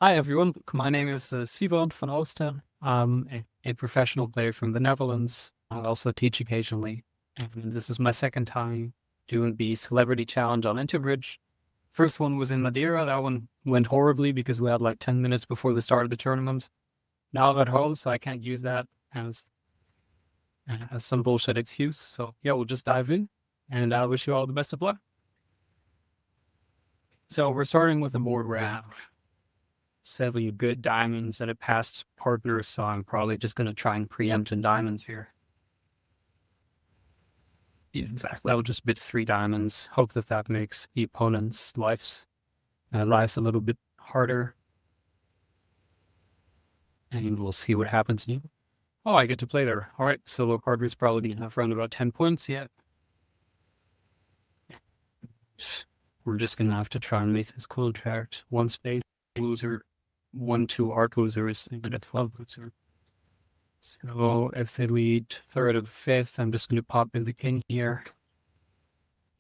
Hi everyone, my name is Sibrand van Oosten. I'm a professional player from the Netherlands. I also teach occasionally, and this is my second time doing the Celebrity Challenge on IntoBridge. First one was in Madeira. That one went horribly because we had like 10 minutes before the start of the tournament. Now I'm at home, so I can't use that as some bullshit excuse. So yeah, we'll just dive in, and I wish you all the best of luck. So we're starting with a board where I have 7 good diamonds and a past partner, so I'm probably just going to try and preempt in diamonds here. Yeah, exactly. I'll just bid 3 diamonds, hope that makes the opponent's lives a little bit harder. And we'll see what happens now. Oh, I get to play there. All right, solo partner's probably going to have around about 10 points yet. We're just going to have to try and make this contract 1 spade loser, 1-2 art losers, and a 12 loser. So if they lead 3rd or 5th, I'm just going to pop in the king here.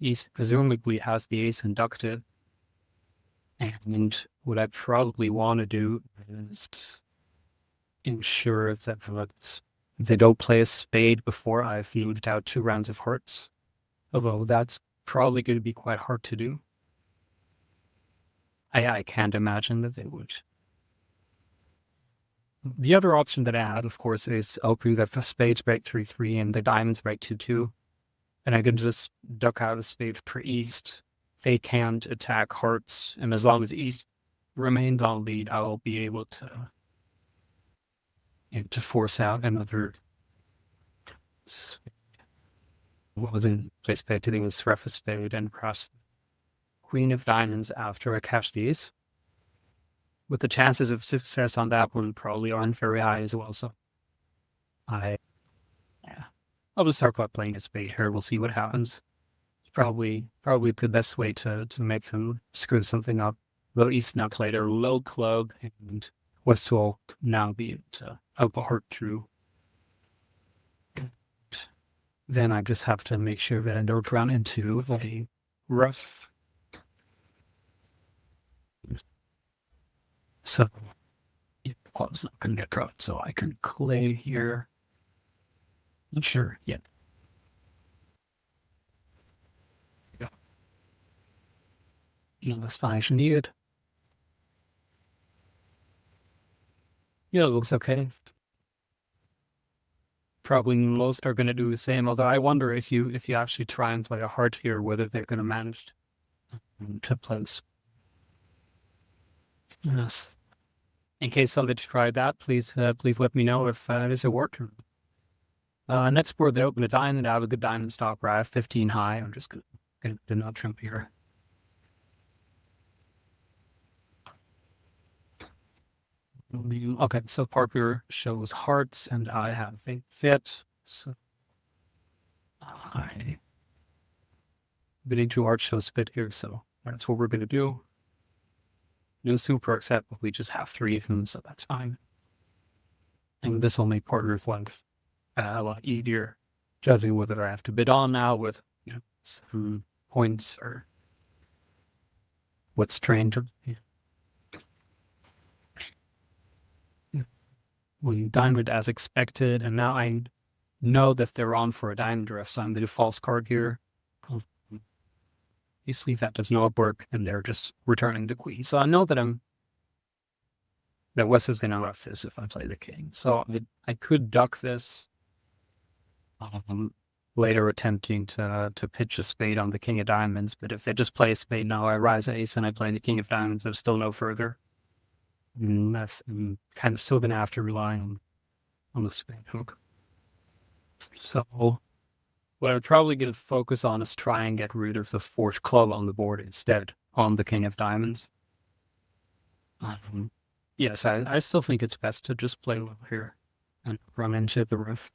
Ace presumably has the ace inducted. And what I probably want to do is ensure that they don't play a spade before I've looted out 2 rounds of hearts. Although that's probably going to be quite hard to do. I can't imagine that they would. The other option that I had, of course, is opening the spades break 3-3 and the diamonds break 2-2. And I can just duck out a spade for east. They can't attack hearts, and as long as east remains on lead, I will be able to force out another. What was in play spade? I think it was ref a spade and cross queen of diamonds after I catch these. With the chances of success on that one probably aren't very high as well. So I'll just start by playing a spade here. We'll see what happens. It's probably the best way to make them screw something up. Though East now played a low club, and West will now be able to out a heart through. Then I just have to make sure that I don't run into a rough. So, club's not going to get dropped, so I can clay here. Not sure yet. No explanation needed. Yeah, it looks okay. Probably most are going to do the same, although I wonder if you actually try and play a heart here, whether they're going to manage to place. Yes. In case somebody tried that, please let me know if it worked. Next board, they open a diamond. I have a good diamond stopper. I have 15 high. I'm just going to do not trump here. Okay, so Parker shows hearts, and I have a fit. So I bidding 2 hearts shows fit here, so that's what we're going to do. No super except we just have 3 of them, so that's fine. And this will make Parker's life a lot easier, judging whether I have to bid on now with some points or what's trained. We diamond as expected, and now I know that they're on for a diamond drift, so I'm going to do false card here. Obviously, that does not work, and they're just returning the queen. So I know that West is going to rough this if I play the king. So I could duck this, later attempting to pitch a spade on the king of diamonds. But if they just play a spade now, I rise ace and I play the king of diamonds, there's still no further. I'm kind of still going to have to rely on the spade hook. So what I'm probably going to focus on is try and get rid of the 4th club on the board instead on the king of diamonds. Yes, I still think it's best to just play low here and run into the riff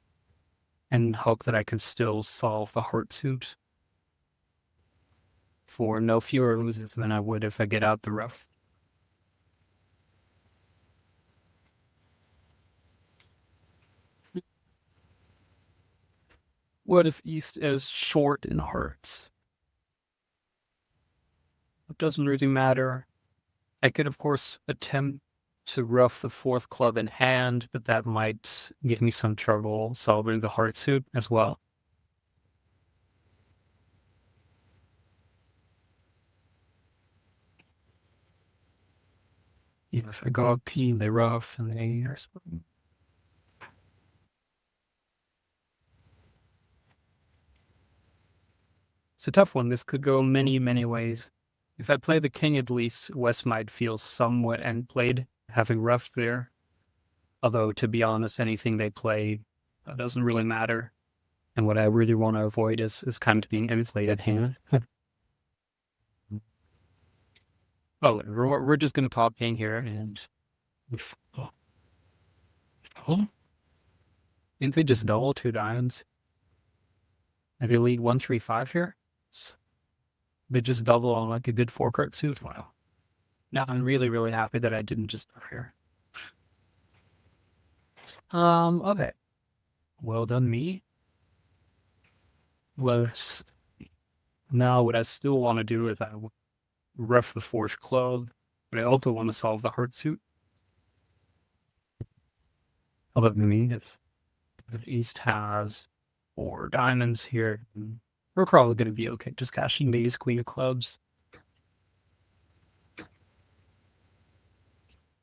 and hope that I can still solve the heart suit for no fewer losers than I would if I get out the rough. What if East is short in hearts? It doesn't really matter. I could, of course, attempt to ruff the fourth club in hand, but that might give me some trouble solving the heart suit as well. Even if I go king, they ruff, and they are. It's a tough one. This could go many, many ways. If I play the king, at least West might feel somewhat end played, having ruff there. Although, to be honest, anything they play doesn't really matter. And what I really want to avoid is kind of being end played at hand. Oh, we're just going to pop king here, and didn't they just double 2 diamonds? And they lead 1-3-5 here? They just double on like a good 4-card suit. Wow. Now I'm really, really happy that I didn't just go here. Okay. Well done, me. Well, now what I still want to do is I ruff the fourth club, but I also want to solve the heart suit. How about me? If East has 4 diamonds here, we're probably going to be okay. Just cashing these queen of clubs.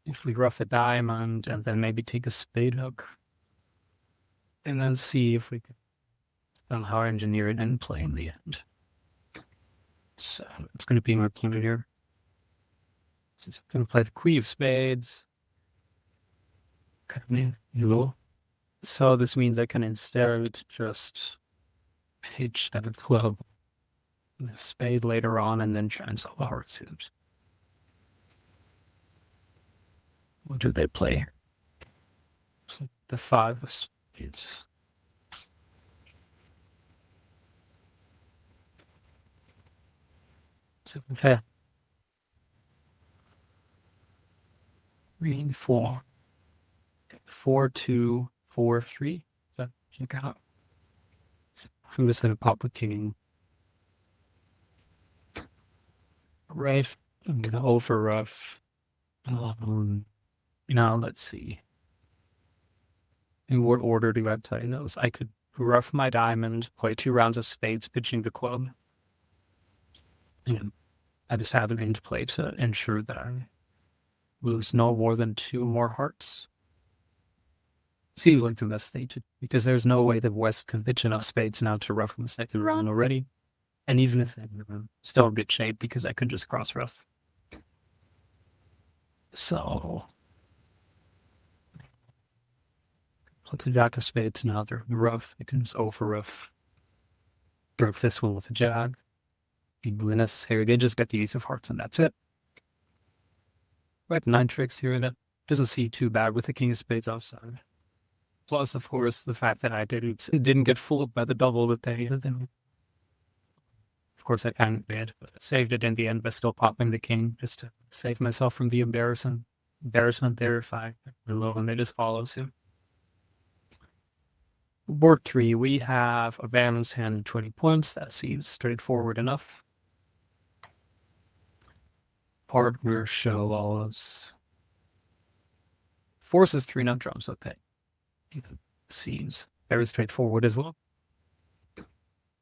If we ruff a diamond and then maybe take a spade hook, and then see if we can somehow engineer it and play in the end. So it's going to be my plan here. So I'm going to play the queen of spades. So this means I can instead just pitch at a club, the spade later on, and then transfer the heart suit. What do they play? The 5 of spades. So, okay. 3, 4. 4, 2, 4, 3. Check out. I'm just gonna pop the king. Right. I'm gonna over rough. Now let's see. In what order do I play those? I could rough my diamond, play 2 rounds of spades, pitching the club. And I just have an end play to ensure that I lose no more than 2 more hearts. Seems like the best state, because there's no way that West can pitch enough spades now to rough in the second round already. And even if they're still in good shape, because I could just cross rough. So, put the jack of spades now. They're rough. I can just over rough. Rough this one with a jag. Really necessary. They just get the ace of hearts, and that's it. Right, 9 tricks here. That doesn't seem too bad with the king of spades outside. Plus, of course, the fact that I didn't get fooled by the double that they did. Of course, I kind of did, but I saved it in the end by still popping the king, just to save myself from the embarrassment there if I low and they just follow suit. Board 3, we have a balanced hand and 20 points. That seems straightforward enough. Partner shows forces 3 nut drums. Okay. Seems very straightforward as well.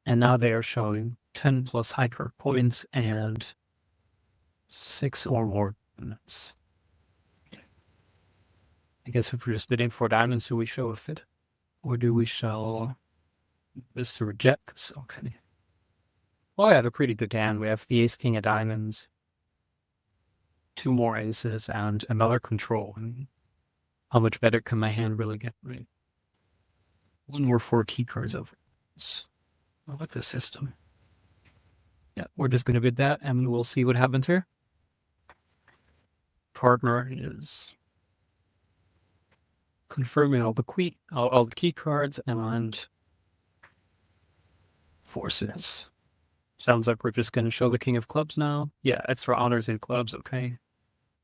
And now they are showing 10 plus high card points and 6 or more minutes. I guess if we're just bidding for diamonds, do we show a fit? Or do we show this to reject? Okay. Well, I have a pretty good hand. We have the ace king of diamonds, 2 more aces, and another control. And how much better can my hand really get? Right? 1 more 4 key cards over. I like this system. Yeah, we're just going to bid that, and we'll see what happens here. Partner is confirming all the key cards and forces. Sounds like we're just going to show the king of clubs now. Yeah, extra honors in clubs. Okay,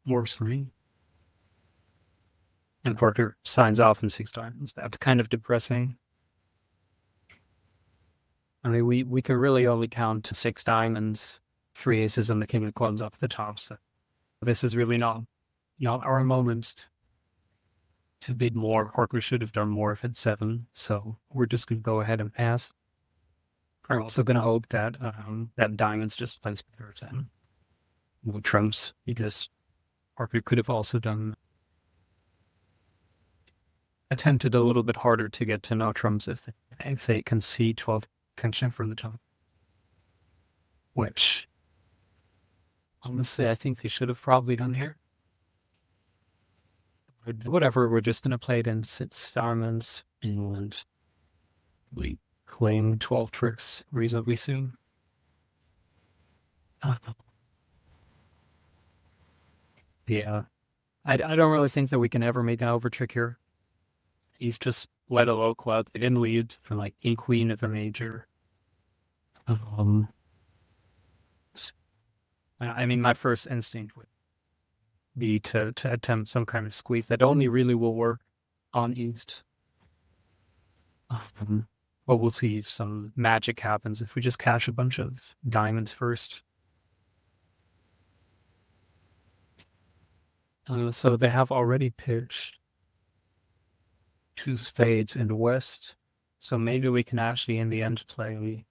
works for me. And partner signs off in 6 diamonds. That's kind of depressing. I mean, we can really only count to 6 diamonds, 3 aces, and the king of clubs off the top. So this is really not our moments to bid more. Parker should have done more if it's 7, so we're just going to go ahead and pass. We're also going to hope that that diamonds just plays better than no trumps, because Parker could have also attempted a little bit harder to get to no trumps if they can see 12 tension from the top. Which, honestly, I think they should have probably done here. But whatever, we're just going to play it in 6 diamonds, and we claim 12 tricks reasonably soon. Yeah. I don't really think that we can ever make an over trick here. He's just led a low club. They didn't lead from like king queen of a major. I mean, my first instinct would be to attempt some kind of squeeze that only really will work on East. But we'll see if some magic happens if we just cash a bunch of diamonds first. So they have already pitched 2 spades in the West. So maybe we can actually, in the end, play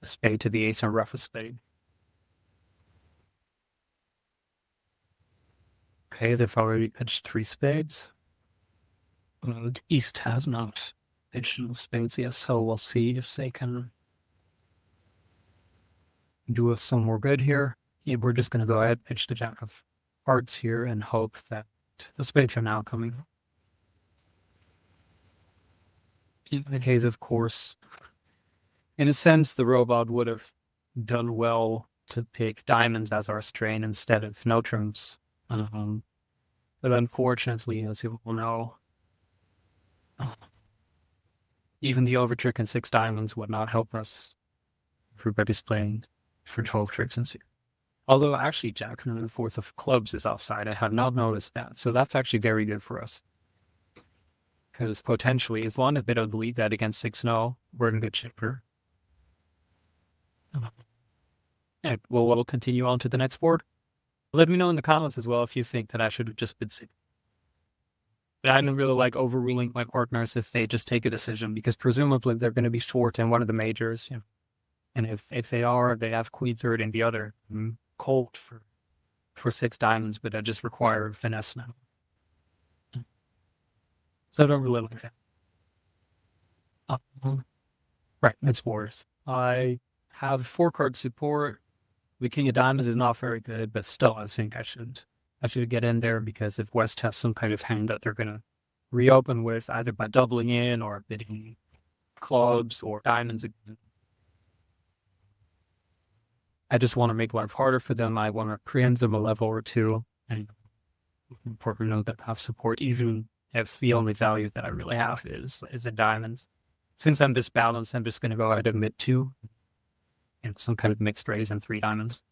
a spade to the ace and rough a spade. Okay, they've already pitched 3 spades. East has not pitched enough spades yet, so we'll see if they can do us some more good here. Yeah, we're just going to go ahead, pitch the jack of hearts here, and hope that the spades are now coming. In the case, of course, in a sense, the robot would have done well to pick diamonds as our strain instead of no trumps. But unfortunately, as you will know, even the overtrick and 6 diamonds would not help us. Everybody's playing for 12 tricks and 6. Although actually Jack and the 4th of clubs is offside. I had not noticed that. So that's actually very good for us. Because potentially, as long as they don't believe that against 6-0, we're in good shape here. And we'll continue on to the next board. Let me know in the comments as well if you think that I should have just been 6. But I don't really like overruling my partners if they just take a decision, because presumably they're going to be short in one of the majors. And if they are, they have queen third in the other. Cold for 6 diamonds, but I just require finesse now. So I don't really like that. Right, it's worth. I have 4-card support. The king of diamonds is not very good, but still I think I should get in there, because if West has some kind of hand that they're going to reopen with, either by doubling in or bidding clubs or diamonds again, I just want to make life harder for them. I want to preempt them a level or 2, and important to note that I have support, even if the only value that I really have is in diamonds. Since I'm this balanced, I'm just going to go ahead and mid 2, some kind of mixed raise and 3 diamonds.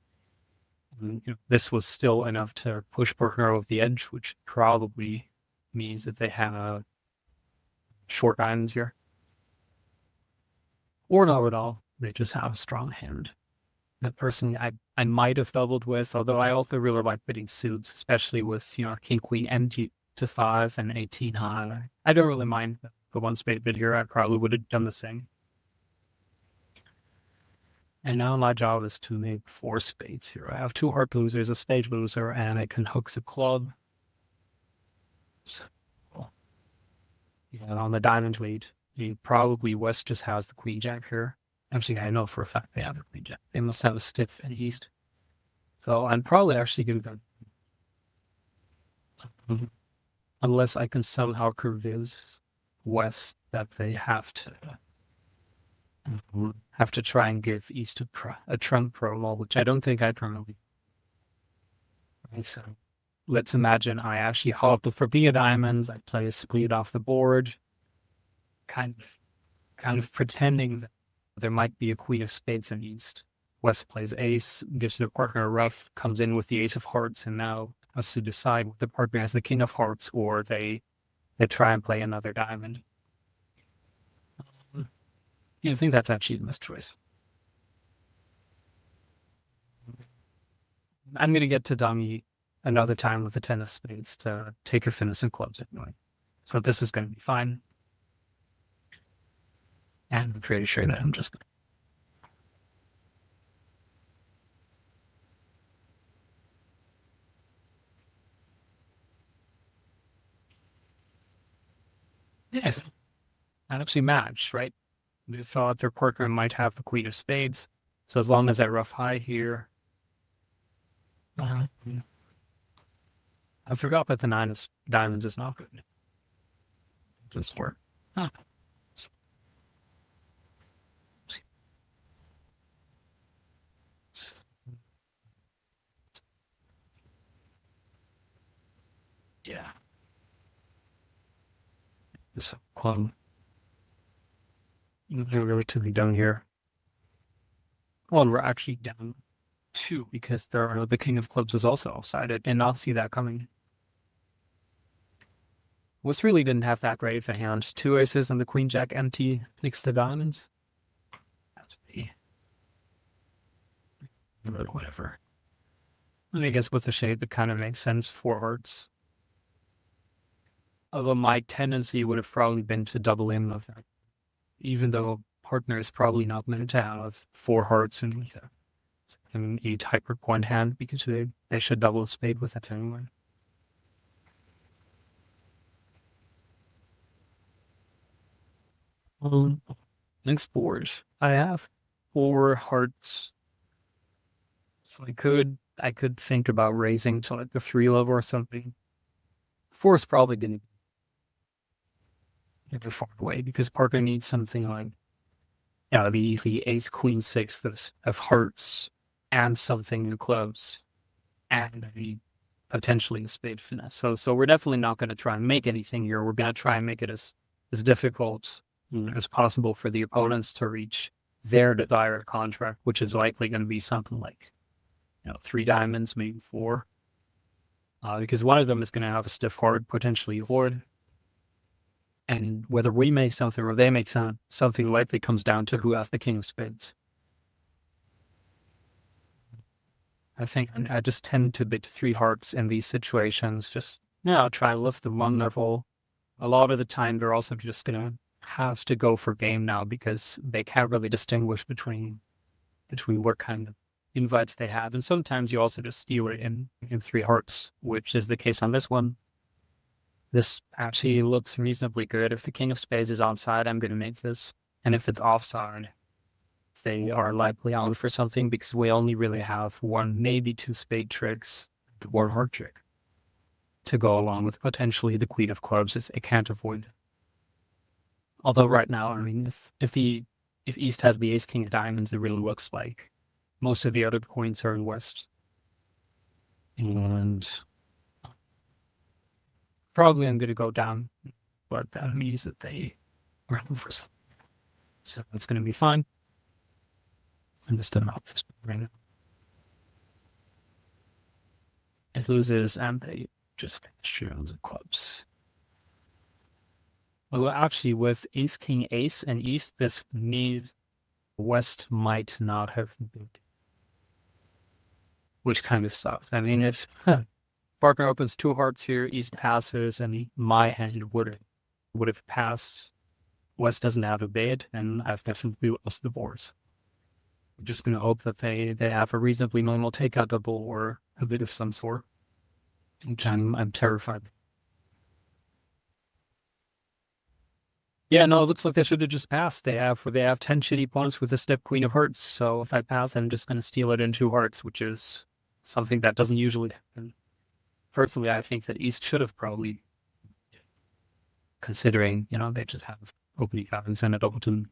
This was still enough to push partner over the edge, which probably means that they have short diamonds here. Or not at all. They just have a strong hand. The person I might have doubled with, although I also really like bidding suits, especially with, king, queen, MG to 5 and 18 high. I don't really mind the 1 spade bid here. I probably would have done the same. And now my job is to make 4 spades here. I have 2 heart losers, a spade loser, and I can hook the club. So, on the diamond lead, probably West just has the queen jack here. Actually, I know for a fact they have the queen jack. They must have a stiff in East. So I'm probably actually going to go. Unless I can somehow convince West that they have to try and give East a trump promo, which I don't think I currently. Right, so let's imagine I actually hop for B diamonds. I play a split off the board, kind of pretending that there might be a queen of spades in East. West plays ace, gives their partner a rough, comes in with the ace of hearts, and now has to decide whether the partner has the king of hearts or they try and play another diamond. I think that's actually the best choice. I'm going to get to dummy another time with the 10 of spades to take your finish and clubs anyway. So this is going to be fine. And I'm pretty sure that I'm just going to... Yes. And actually matched, right? They thought their partner might have the queen of spades. So as long as I rough high here... I forgot that the 9 of diamonds is not good. Just work. Ah. Yeah. Just club. We're relatively down here. Well, we're actually down 2 because the king of clubs is also offside. I did not see that coming. What's really didn't have that great of a hand. 2 aces and the queen jack empty next to diamonds. That's me. But whatever. And I guess with the shade, it kind of makes sense. 4 hearts. Although my tendency would have probably been to double in of that. Even though partner is probably not meant to have 4 hearts in an 8 hyper point hand because they should double a spade with that anyway. Next board, I have 4 hearts. So I could think about raising to like the 3 level or something. 4 is probably going to be far away because partner needs something like, the ace, queen, 6 of hearts and something in clubs and potentially a spade finesse. So we're definitely not going to try and make anything here. We're going to try and make it as difficult as possible for the opponents to reach their desired contract, which is likely going to be something like 3 diamonds, maybe 4. Because one of them is going to have a stiff heart, potentially a void. And whether we make something or they make something likely comes down to who has the king of spades. I think I just tend to bid 3 hearts in these situations. Just, try to lift them 1 level. A lot of the time, they're also just going to have to go for game now because they can't really distinguish between what kind of invites they have. And sometimes you also just steal it in 3 hearts, which is the case on this one. This actually looks reasonably good. If the king of spades is onside, I'm going to make this. And if it's offside, they are likely on for something because we only really have 1, maybe 2 spade tricks, or heart trick to go along with potentially the queen of clubs. It can't avoid. Although right now, if East has the ace king of diamonds, it really looks like most of the other points are in West. And probably I'm going to go down, but that means that they are in for something. So that's going to be fine. I'm just going to mouth this right now. It loses and they just finish rounds of clubs. Well, actually, with ace, king, ace, and East, this means West might not have been. Which kind of sucks. If partner opens 2 hearts here, East passes, and my hand would have passed. West doesn't have a bait, and I've definitely lost the boards. I'm just going to hope that they have a reasonably normal takeout double or a bit of some sort, which I'm terrified. Yeah, no, it looks like they should have just passed. They have 10 shitty points with a step queen of hearts, so if I pass, I'm just going to steal it in 2 hearts, which is something that doesn't usually happen. Personally, I think that East should have probably, considering, they just have opening cabins and a doubleton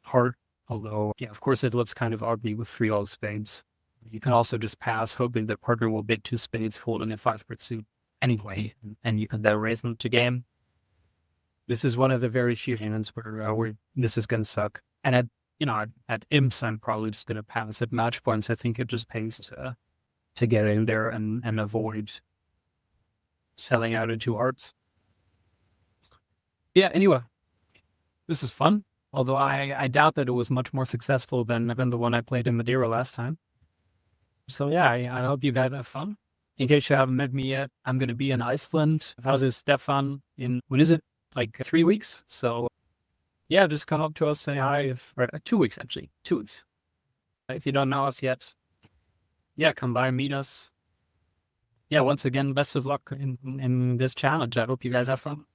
heart. Although, of course, it looks kind of ugly with 3 all spades. You can also just pass, hoping that partner will bid 2 spades, holding a 5-card suit anyway, and you can then raise them to game. This is one of the very few hands where this is going to suck. And at imps, I'm probably just going to pass. At match points, I think it just pays to get in there and avoid selling out in 2 hearts. Yeah, anyway, this is fun. Although I doubt that it was much more successful than the one I played in Madeira last time. So yeah, I hope you've had fun. in case you haven't met me yet, I'm going to be in Iceland. How's Stefan in, when is it? Like 3 weeks. So yeah, just come up to us, say hi. Or 2 weeks, actually. 2 weeks. If you don't know us yet, yeah, come by, meet us. Yeah, once again, best of luck in this challenge. I hope you guys have fun.